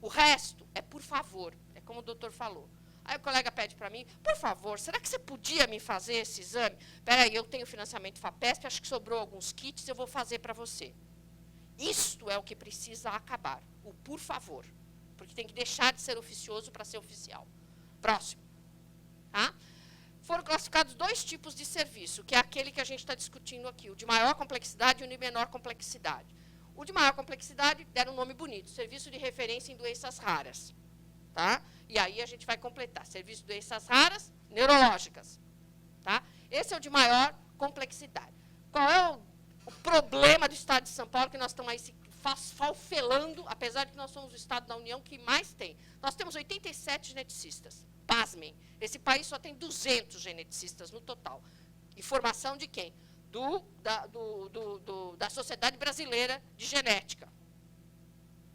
O resto é por favor, é como o doutor falou. Aí o colega pede para mim, por favor, será que você podia me fazer esse exame? Espera aí, eu tenho financiamento FAPESP, acho que sobrou alguns kits, eu vou fazer para você. Isto é o que precisa acabar, o por favor. Porque tem que deixar de ser oficioso para ser oficial. Próximo. Tá? Foram classificados 2 tipos de serviço, que é aquele que a gente está discutindo aqui, o de maior complexidade e o de menor complexidade. O de maior complexidade deram um nome bonito, Serviço de Referência em Doenças Raras. Tá? E aí a gente vai completar, Serviço de Doenças Raras, Neurológicas. Tá? Esse é o de maior complexidade. Qual é o problema do Estado de São Paulo, que nós estamos aí se falfelando, apesar de que nós somos o Estado da União que mais tem? Nós temos 87 geneticistas. Pasmem, esse país só tem 200 geneticistas no total. Informação de quem? Da Sociedade Brasileira de Genética.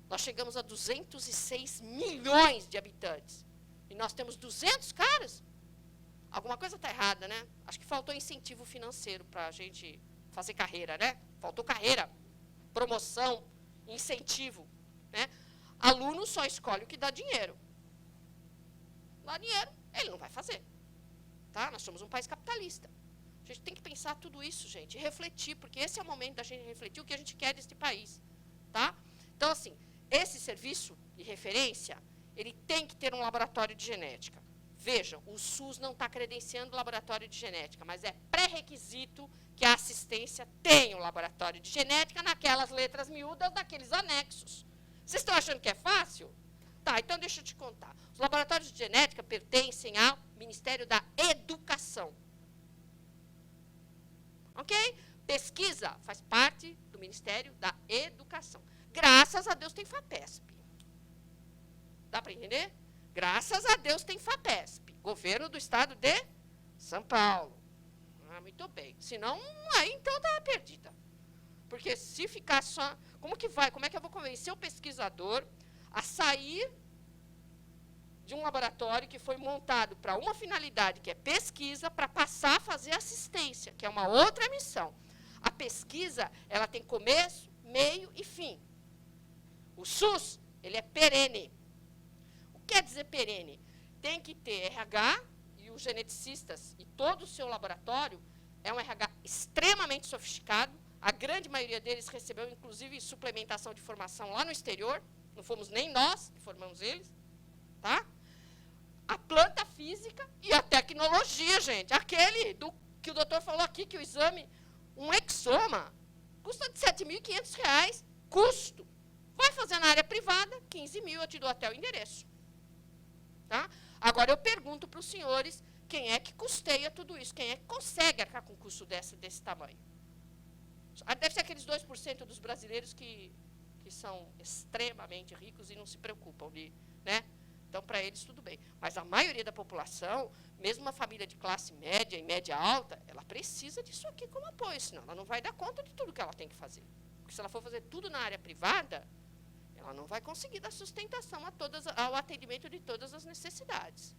Nós chegamos a 206 milhões de habitantes. E nós temos 200 caras? Alguma coisa está errada, né? Acho que faltou incentivo financeiro para a gente fazer carreira, né? Faltou carreira, promoção, incentivo. Né? Aluno só escolhe o que dá dinheiro. Dá dinheiro, ele não vai fazer. Tá? Nós somos um país capitalista. A gente tem que pensar tudo isso, gente, e refletir, porque esse é o momento da gente refletir o que a gente quer deste país. Tá? Então, assim, esse serviço de referência, ele tem que ter um laboratório de genética. Vejam, o SUS não está credenciando o laboratório de genética, mas é pré-requisito que a assistência tenha um laboratório de genética naquelas letras miúdas daqueles anexos. Vocês estão achando que é fácil? Tá, então deixa eu te contar. Os laboratórios de genética pertencem ao Ministério da Educação. Ok? Pesquisa faz parte do Ministério da Educação. Graças a Deus tem FAPESP. Dá para entender? Graças a Deus tem FAPESP. Governo do Estado de São Paulo. Muito bem. Senão, aí então está perdida. Porque se ficar só... Como que vai? Como é que eu vou convencer o pesquisador a sair de um laboratório que foi montado para uma finalidade, que é pesquisa, para passar a fazer assistência, que é uma outra missão. A pesquisa, ela tem começo, meio e fim. O SUS, ele é perene. O que quer dizer perene? Tem que ter RH, e os geneticistas, e todo o seu laboratório, é um RH extremamente sofisticado, A grande maioria deles recebeu, inclusive, suplementação de formação lá no exterior. Não fomos nem nós que formamos eles. Tá? A planta física e a tecnologia, gente. Aquele que o doutor falou aqui, que o exame, um exoma, custa de R$ 7.500, custo. Vai fazer na área privada, 15 mil, eu te dou até o endereço. Tá? Agora, eu pergunto para os senhores, quem é que custeia tudo isso? Quem é que consegue arcar com um custo desse tamanho? Deve ser aqueles 2% dos brasileiros que são extremamente ricos e não se preocupam, né? Então, para eles, tudo bem. Mas a maioria da população, mesmo uma família de classe média e média alta, ela precisa disso aqui como apoio, senão ela não vai dar conta de tudo que ela tem que fazer. Porque se ela for fazer tudo na área privada, ela não vai conseguir dar sustentação ao atendimento de todas as necessidades.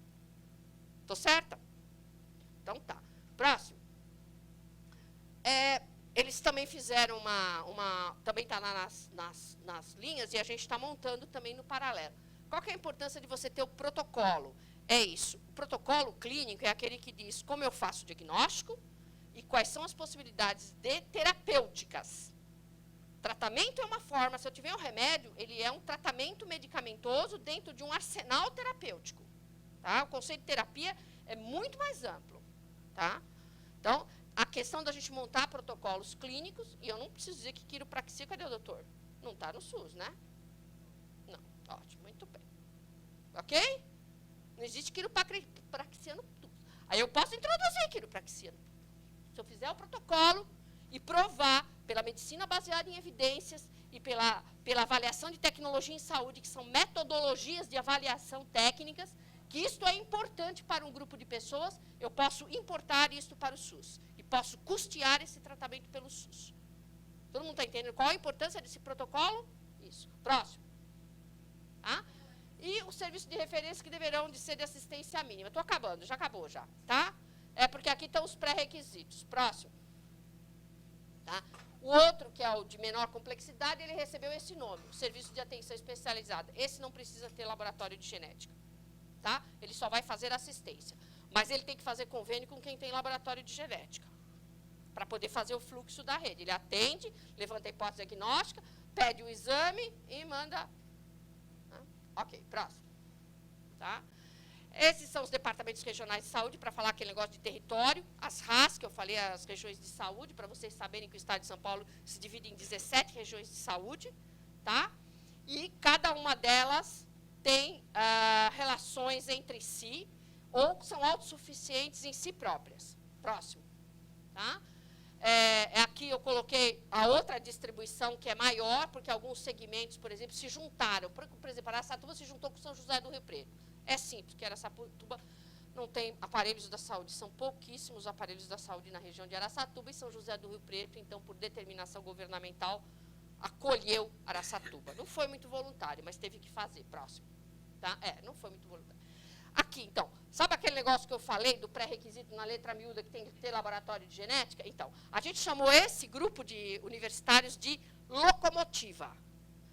Estou certa? Então, tá. Próximo. Eles também fizeram também está lá nas linhas, e a gente está montando também no paralelo. Qual que é a importância de você ter o protocolo? É isso. O protocolo clínico é aquele que diz como eu faço o diagnóstico e quais são as possibilidades terapêuticas. Tratamento é uma forma, se eu tiver um remédio, ele é um tratamento medicamentoso dentro de um arsenal terapêutico. Tá? O conceito de terapia é muito mais amplo. Tá? Então, a questão da gente montar protocolos clínicos, e eu não preciso dizer que quiropraxia, cadê o doutor? Não está no SUS, né? Não, ótimo, muito bem. Ok? Não existe quiropraxia no SUS. Aí eu posso introduzir quiropraxia. Se eu fizer o protocolo e provar pela medicina baseada em evidências e pela avaliação de tecnologia em saúde, que são metodologias de avaliação técnicas, que isto é importante para um grupo de pessoas, eu posso importar isto para o SUS. E posso custear esse tratamento pelo SUS. Todo mundo está entendendo qual a importância desse protocolo? Isso. Próximo. Tá? E o serviço de referência que deverão de ser de assistência mínima. Estou acabando, já acabou já. Tá? É porque aqui estão os pré-requisitos. Próximo. Tá? O outro, que é o de menor complexidade, ele recebeu esse nome, o serviço de atenção especializada. Esse não precisa ter laboratório de genética. Tá? Ele só vai fazer assistência. Mas ele tem que fazer convênio com quem tem laboratório de genética, para poder fazer o fluxo da rede. Ele atende, levanta a hipótese diagnóstica, pede o exame e manda. Ok, próximo. Tá? Esses são os departamentos regionais de saúde, para falar aquele negócio de território. As RAS, que eu falei, as regiões de saúde, para vocês saberem que o estado de São Paulo se divide em 17 regiões de saúde. Tá? E cada uma delas tem relações entre si, ou são autossuficientes em si próprias. Próximo. Tá? Aqui eu coloquei a outra distribuição, que é maior, porque alguns segmentos, por exemplo, se juntaram. Por exemplo, Araçatuba se juntou com São José do Rio Preto. É simples, porque Araçatuba não tem aparelhos da saúde. São pouquíssimos aparelhos da saúde na região de Araçatuba, e São José do Rio Preto, então, por determinação governamental, acolheu Araçatuba. Não foi muito voluntário, mas teve que fazer. Próximo. Tá? Não foi muito voluntário. Aqui, então, sabe aquele negócio que eu falei do pré-requisito na letra miúda que tem que ter laboratório de genética? Então, a gente chamou esse grupo de universitários de locomotiva.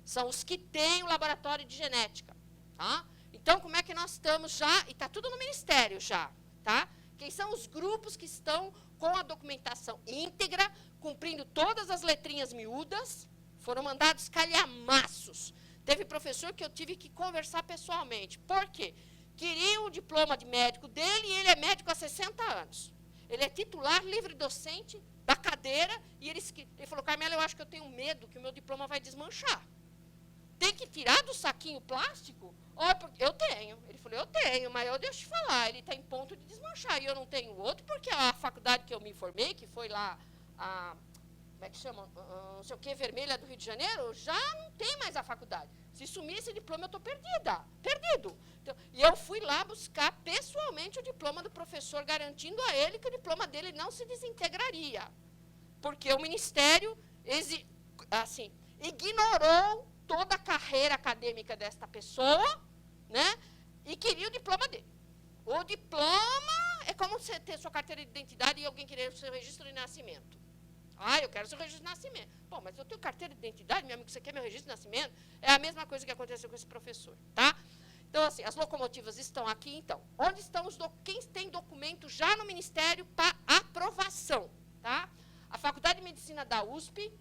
São os que têm o laboratório de genética. Tá? Então, como é que nós estamos já? E está tudo no Ministério já. Tá? Quem são os grupos que estão com a documentação íntegra, cumprindo todas as letrinhas miúdas? Foram mandados calhamaços. Teve professor que eu tive que conversar pessoalmente. Por quê? Queria o diploma de médico dele, e ele é médico há 60 anos. Ele é titular, livre docente da cadeira, e ele falou, Carmela, eu acho que eu tenho medo que o meu diploma vai desmanchar. Tem que tirar do saquinho plástico? Eu tenho. Ele falou, eu tenho, mas eu deixo te falar, ele está em ponto de desmanchar, e eu não tenho outro, porque a faculdade que eu me informei, que foi lá, como é que chama? Não sei o que, Vermelha do Rio de Janeiro, já não tem mais a faculdade. Se sumir esse diploma, eu estou perdida. Perdido. Então, e eu fui lá buscar pessoalmente o diploma do professor, garantindo a ele que o diploma dele não se desintegraria. Porque o Ministério ignorou toda a carreira acadêmica desta pessoa, né, e queria o diploma dele. O diploma é como você ter sua carteira de identidade e alguém querer o seu registro de nascimento. Eu quero seu registro de nascimento. Bom, mas eu tenho carteira de identidade, meu amigo, você quer meu registro de nascimento? É a mesma coisa que aconteceu com esse professor, tá? Então, assim, as locomotivas estão aqui, então. Onde estão quem tem documento já no Ministério para aprovação, tá? A Faculdade de Medicina da USP,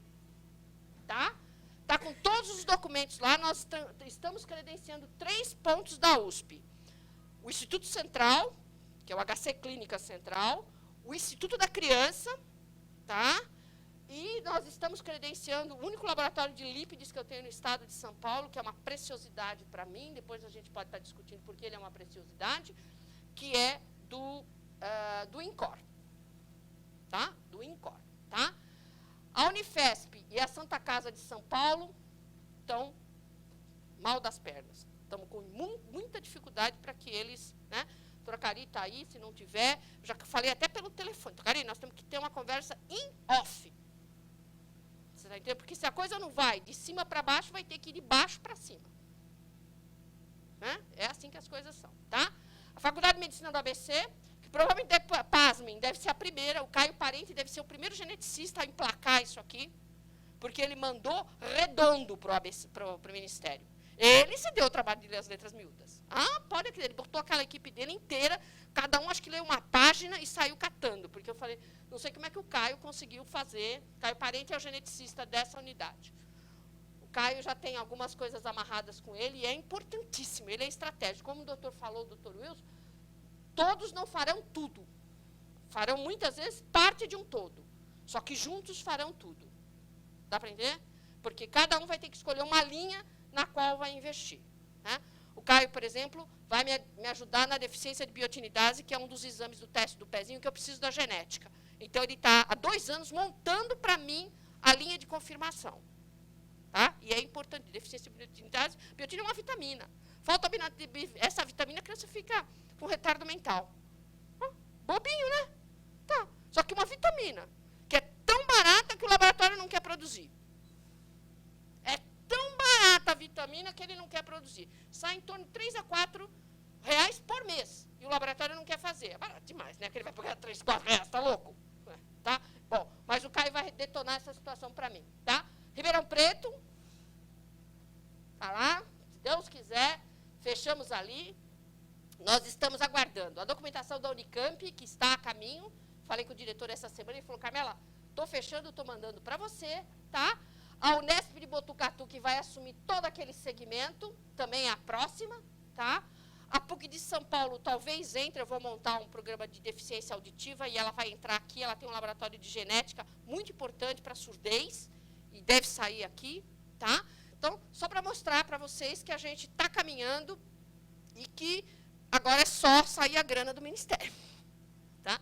tá? Está com todos os documentos lá, nós estamos credenciando 3 pontos da USP. O Instituto Central, que é o HC Clínica Central, o Instituto da Criança, tá? E nós estamos credenciando o único laboratório de lípides que eu tenho no estado de São Paulo, que é uma preciosidade para mim, depois a gente pode estar discutindo por que ele é uma preciosidade, que é do INCOR, tá? Do INCOR, tá? A Unifesp e a Santa Casa de São Paulo estão mal das pernas. Estamos com muita dificuldade para que eles, né? A doutora Cari está aí, se não tiver, já falei até pelo telefone. Cari, nós temos que ter uma conversa in off. Você está entendendo? Porque se a coisa não vai de cima para baixo, vai ter que ir de baixo para cima. Né? É assim que as coisas são, tá? A Faculdade de Medicina do ABC, que provavelmente, pasmem, deve ser a primeira, o Caio Parente deve ser o primeiro geneticista a emplacar isso aqui, porque ele mandou redondo para o Ministério. Ele se deu o trabalho de ler as letras miúdas. Ah, pode acreditar, ele botou aquela equipe dele inteira, cada um acho que leu uma página e saiu catando, porque eu falei, não sei como é que o Caio conseguiu fazer, Caio Parente é o geneticista dessa unidade. O Caio já tem algumas coisas amarradas com ele e é importantíssimo, ele é estratégico. Como o doutor falou, o doutor Wilson, todos não farão tudo. Farão, muitas vezes, parte de um todo. Só que juntos farão tudo. Dá para entender? Porque cada um vai ter que escolher uma linha na qual vai investir. Né? O Caio, por exemplo, vai me ajudar na deficiência de biotinidase, que é um dos exames do teste do pezinho, que eu preciso da genética. Então, ele está há 2 anos montando para mim a linha de confirmação. Tá? E é importante, deficiência de biotinidase. Biotina é uma vitamina. Falta essa vitamina, a criança fica com retardo mental. Bobinho, né? Tá. Só que uma vitamina, que é tão barata que o laboratório não quer produzir. É tão barata a vitamina que ele não quer produzir. Sai em torno de 3 a 4 reais por mês. E o laboratório não quer fazer. É barato demais, né? Que ele vai pagar 3, 4 reais, tá louco? Tá? Bom, mas o Caio vai detonar essa situação para mim, tá? Ribeirão Preto, tá lá, se Deus quiser, fechamos ali. Nós estamos aguardando a documentação da Unicamp, que está a caminho. Falei com o diretor essa semana, ele falou, Carmela, estou fechando, estou mandando para você, tá? A Unesp de Botucatu, que vai assumir todo aquele segmento, também é a próxima, tá? A PUC de São Paulo talvez entre, eu vou montar um programa de deficiência auditiva e ela vai entrar aqui, ela tem um laboratório de genética muito importante para surdez, e deve sair aqui, tá? Então, só para mostrar para vocês que a gente está caminhando e que agora é só sair a grana do Ministério, tá?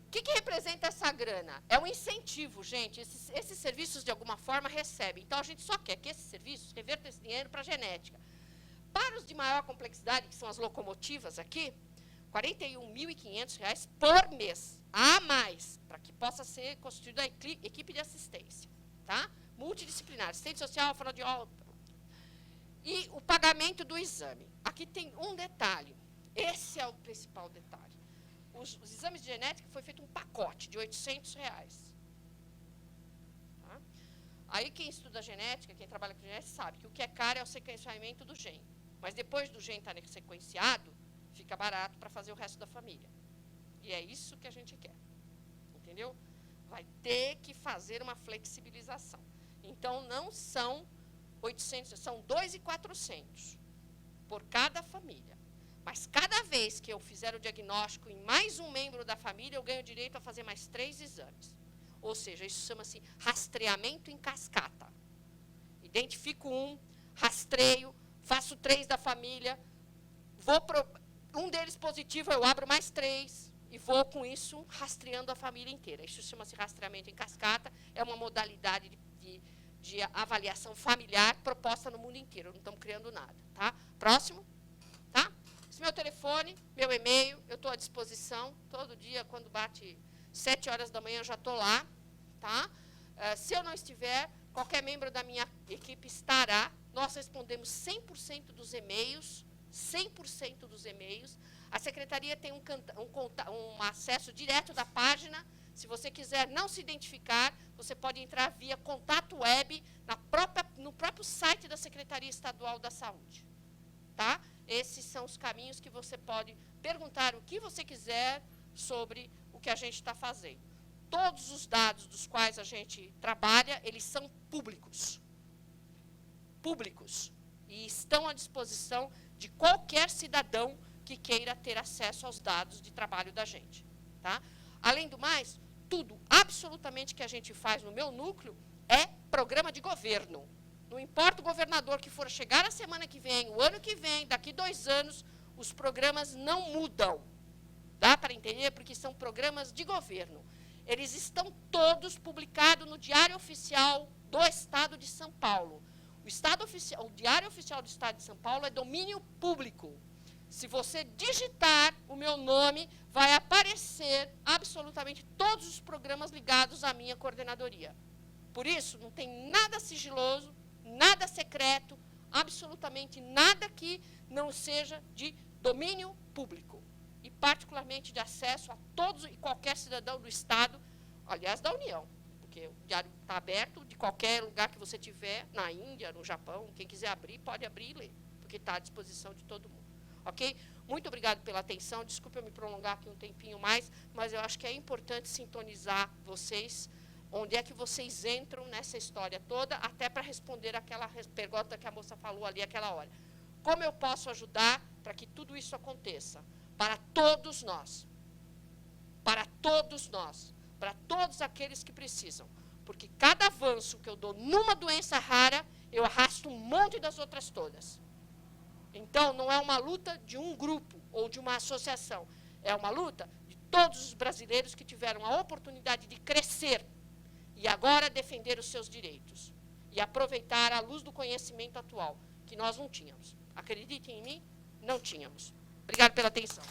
O que representa essa grana? É um incentivo, gente. Esses serviços, de alguma forma, recebem. Então, a gente só quer que esses serviços revertam esse dinheiro para a genética. Para os de maior complexidade, que são as locomotivas aqui, R$ 41.500 por mês, a mais, para que possa ser constituída a equipe de assistência. Tá? Multidisciplinar, assistente social, fonoaudiólogo. E o pagamento do exame. Aqui tem um detalhe. Esse é o principal detalhe. Os exames de genética foi feito um pacote de R$ 800. Tá? Aí quem estuda genética, quem trabalha com genética, sabe que o que é caro é o sequenciamento do gene. Mas depois do gene estar sequenciado, fica barato para fazer o resto da família. E é isso que a gente quer. Entendeu? Vai ter que fazer uma flexibilização. Então, não são 800, são 2.400 por cada família. Mas cada vez que eu fizer o diagnóstico em mais um membro da família, eu ganho direito a fazer mais 3 exames. Ou seja, isso chama-se rastreamento em cascata. Identifico um, rastreio, faço 3 da família, um deles positivo, eu abro mais 3 e vou com isso rastreando a família inteira. Isso chama-se rastreamento em cascata, é uma modalidade de avaliação familiar proposta no mundo inteiro, não estamos criando nada. Tá? Próximo. Tá? Esse é meu telefone, meu e-mail, eu estou à disposição, todo dia, quando bate 7 horas da manhã, eu já estou lá. Tá? Se eu não estiver, qualquer membro da minha equipe estará. Nós respondemos 100% dos e-mails, 100% dos e-mails. A secretaria tem um acesso direto da página. Se você quiser não se identificar, você pode entrar via contato web no próprio site da Secretaria Estadual da Saúde. Tá? Esses são os caminhos que você pode perguntar o que você quiser sobre o que a gente está fazendo. todos os dados dos quais a gente trabalha, eles são públicos. Públicos. E estão à disposição de qualquer cidadão que queira ter acesso aos dados de trabalho da gente. Tá? Além do mais, tudo, absolutamente, que a gente faz no meu núcleo é programa de governo. Não importa o governador que for chegar a semana que vem, o ano que vem, daqui 2 anos, os programas não mudam. Dá para entender? Porque são programas de governo. Eles estão todos publicados no Diário Oficial do Estado de São Paulo. O Diário Oficial do Estado de São Paulo é domínio público. Se você digitar o meu nome, vai aparecer absolutamente todos os programas ligados à minha coordenadoria. Por isso, não tem nada sigiloso, nada secreto, absolutamente nada que não seja de domínio público. E, particularmente, de acesso a todos e qualquer cidadão do Estado, aliás, da União. Porque o diário está aberto de qualquer lugar que você tiver, na Índia, no Japão, quem quiser abrir, pode abrir e ler, porque está à disposição de todo mundo. Ok? Muito obrigado pela atenção. Desculpe eu me prolongar aqui um tempinho mais, mas eu acho que é importante sintonizar vocês, onde é que vocês entram nessa história toda, até para responder aquela pergunta que a moça falou ali aquela hora. Como eu posso ajudar para que tudo isso aconteça? Para todos nós. Para todos nós. Para todos aqueles que precisam. Porque cada avanço que eu dou numa doença rara, eu arrasto um monte das outras todas. Então, não é uma luta de um grupo ou de uma associação. É uma luta de todos os brasileiros que tiveram a oportunidade de crescer e agora defender os seus direitos. E aproveitar a luz do conhecimento atual, que nós não tínhamos. Acreditem em mim, não tínhamos. Obrigada pela atenção.